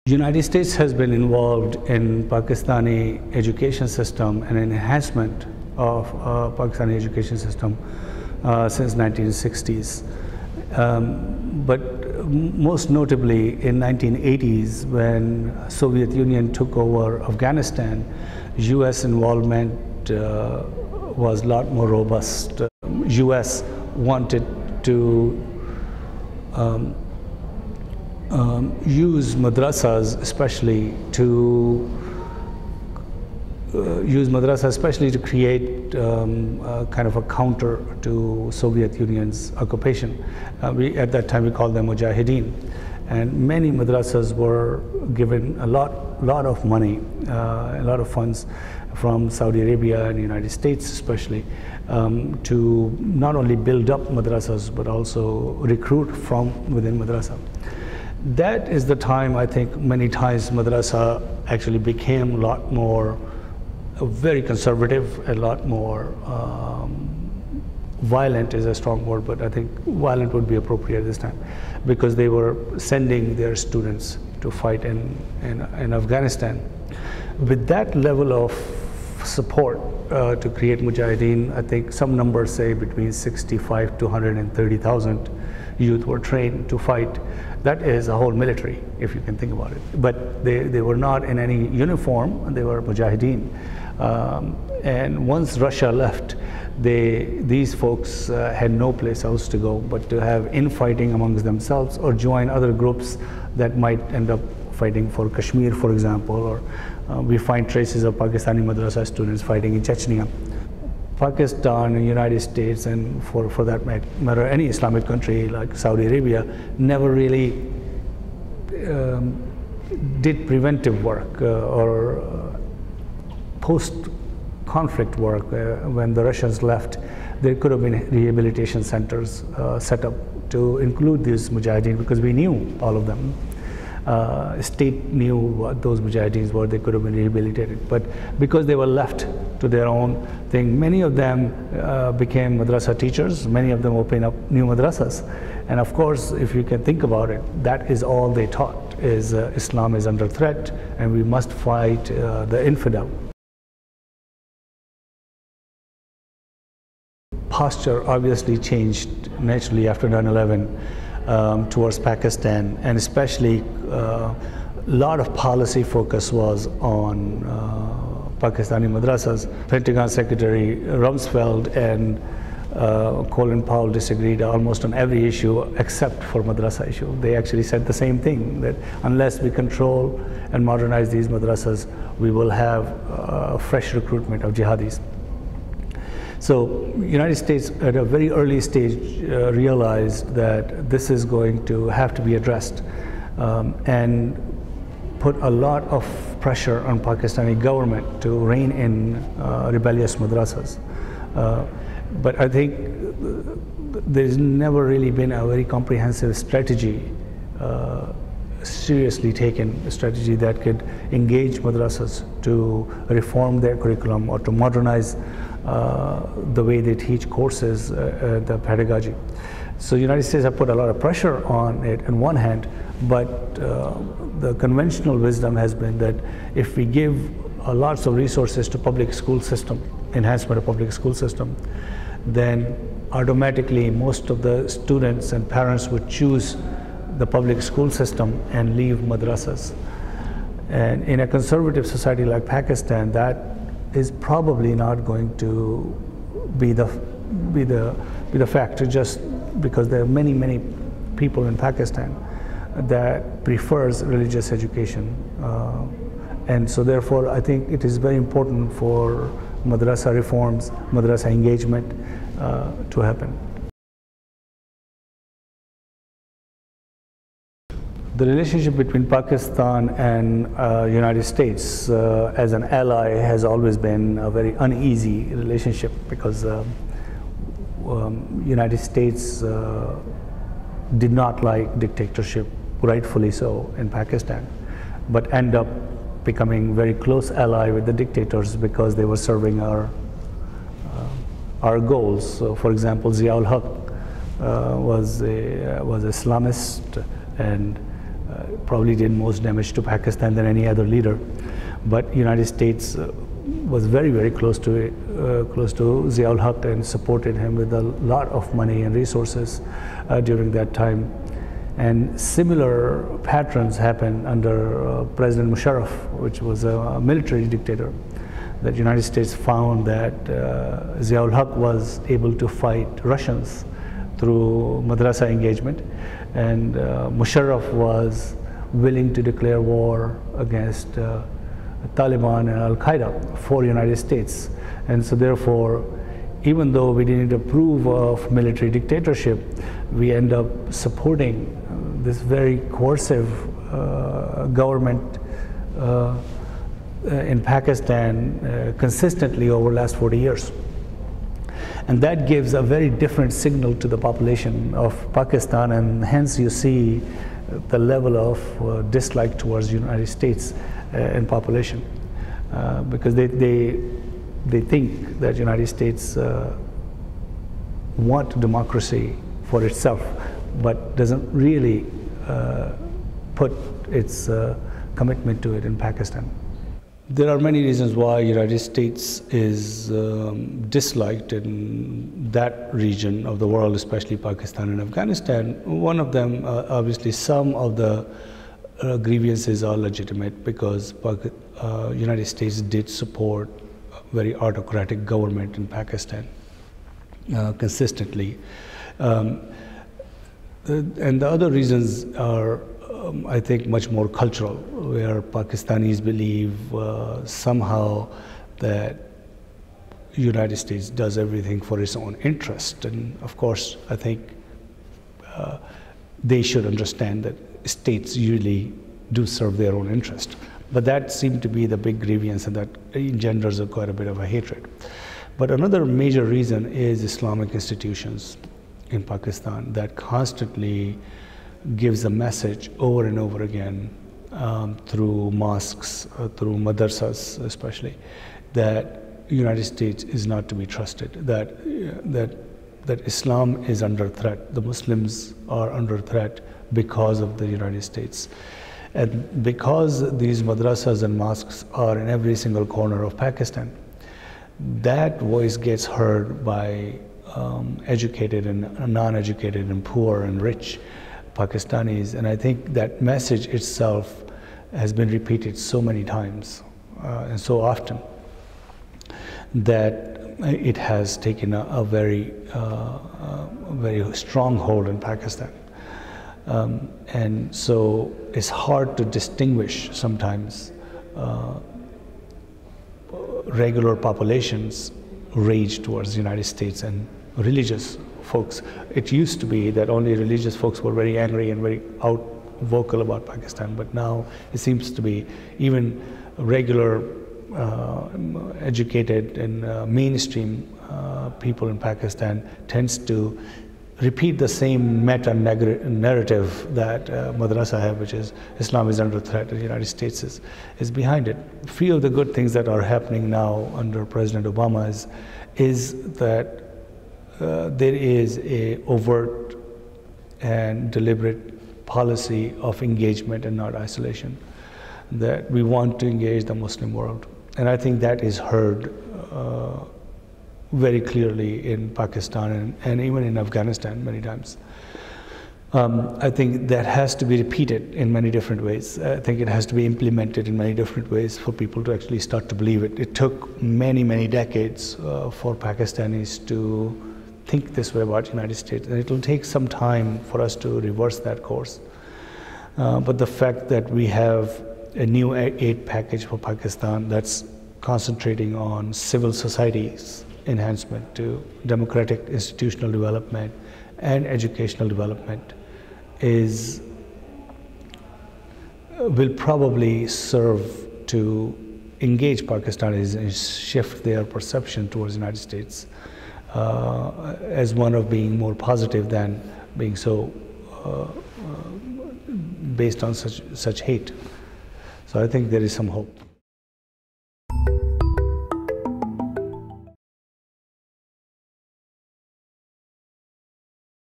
United States has been involved in Pakistani education system and enhancement of Pakistani education system since 1960s. But most notably in 1980s, when Soviet Union took over Afghanistan, US involvement was a lot more robust. US wanted to use madrasas especially to create kind of a counter to Soviet Union's occupation. At that time we called them mujahideen, and many madrasas were given a lot of money, a lot of funds from Saudi Arabia and the United States especially, to not only build up madrasas but also recruit from within madrasa. That is the time, I think, many times madrasa actually became a lot more very conservative, a lot more violent is a strong word, but I think violent would be appropriate this time, because they were sending their students to fight in Afghanistan. With that level of support to create mujahideen, I think some numbers say between 65 to 130,000 youth were trained to fight. That is a whole military, if you can think about it. But they were not in any uniform, they were mujahideen. And once Russia left, these folks had no place else to go but to have infighting amongst themselves or join other groups that might end up fighting for Kashmir, for example, or we find traces of Pakistani madrasa students fighting in Chechnya. Pakistan and United States, and for that matter any Islamic country like Saudi Arabia, never really did preventive work or post-conflict work. When the Russians left, there could have been rehabilitation centers set up to include these mujahideen, because we knew all of them. State knew what those mujahideens were, they could have been rehabilitated. But because they were left to their own thing, many of them became madrasa teachers, many of them opened up new madrasas. And of course, if you can think about it, that is all they taught, is Islam is under threat and we must fight the infidel. Posture obviously changed naturally after 9/11 towards Pakistan, and especially a lot of policy focus was on Pakistani madrasas. Pentagon Secretary Rumsfeld and Colin Powell disagreed almost on every issue except for madrasa issue. They actually said the same thing, that unless we control and modernize these madrasas, we will have fresh recruitment of jihadis. So United States at a very early stage realized that this is going to have to be addressed, and put a lot of pressure on Pakistani government to rein in rebellious madrasas. But I think there's never really been a very comprehensive strategy, seriously taken strategy that could engage madrasas to reform their curriculum or to modernize the way they teach courses, the pedagogy. So the United States have put a lot of pressure on it on one hand, but the conventional wisdom has been that if we give lots of resources to public school system, enhancement of public school system, then automatically most of the students and parents would choose the public school system and leave madrasas. And in a conservative society like Pakistan, that is probably not going to be the factor, just because there are many people in Pakistan that prefers religious education, and so therefore I think it is very important for madrasa reforms, madrasa engagement to happen. The relationship between Pakistan and United States as an ally has always been a very uneasy relationship, because United States did not like dictatorship, rightfully so, in Pakistan, but end up becoming very close ally with the dictators because they were serving our goals. So, for example, Zia-ul-Haq was Islamist, and probably did most damage to Pakistan than any other leader. But United States was very, very close to Ziaul Haq and supported him with a lot of money and resources during that time. And similar patterns happened under President Musharraf, which was a military dictator. The United States found that Ziaul Haq was able to fight Russians through madrasa engagement, and Musharraf was willing to declare war against Taliban and Al-Qaeda for United States. And so therefore, even though we didn't approve of military dictatorship, we end up supporting this very coercive government in Pakistan consistently over the last 40 years. And that gives a very different signal to the population of Pakistan, and hence you see the level of dislike towards the United States in population, because they think that United States want democracy for itself, but doesn't really put its commitment to it in Pakistan. There are many reasons why United States is disliked in that region of the world, especially Pakistan and Afghanistan. One of them, obviously, some of the grievances are legitimate, because United States did support a very autocratic government in Pakistan consistently. And the other reasons are, I think, much more cultural, where Pakistanis believe somehow that United States does everything for its own interest. And of course, I think they should understand that states usually do serve their own interest. But that seemed to be the big grievance, and that engenders quite a bit of a hatred. But another major reason is Islamic institutions in Pakistan that constantly gives a message over and over again through mosques, through madrasas especially, that United States is not to be trusted, that Islam is under threat, the Muslims are under threat because of the United States. And because these madrasas and mosques are in every single corner of Pakistan, that voice gets heard by educated and non-educated and poor and rich Pakistanis. And I think that message itself has been repeated so many times and so often that it has taken a very strong hold in Pakistan. And so it's hard to distinguish sometimes regular populations' rage towards the United States and religious folks. It used to be that only religious folks were very angry and very vocal about Pakistan, but now it seems to be even regular educated and mainstream people in Pakistan tends to repeat the same meta-narrative that madrasa have, which is Islam is under threat and the United States is behind it. A few of the good things that are happening now under President Obama is that there is a overt and deliberate policy of engagement and not isolation, that we want to engage the Muslim world. And I think that is heard very clearly in Pakistan and even in Afghanistan many times. I think that has to be repeated in many different ways. I think it has to be implemented in many different ways for people to actually start to believe it. It took many, many decades for Pakistanis to think this way about the United States, and it will take some time for us to reverse that course. But the fact that we have a new aid package for Pakistan that's concentrating on civil society's enhancement to democratic institutional development and educational development will probably serve to engage Pakistanis and shift their perception towards the United States as one of being more positive than being so based on such hate. So I think there is some hope.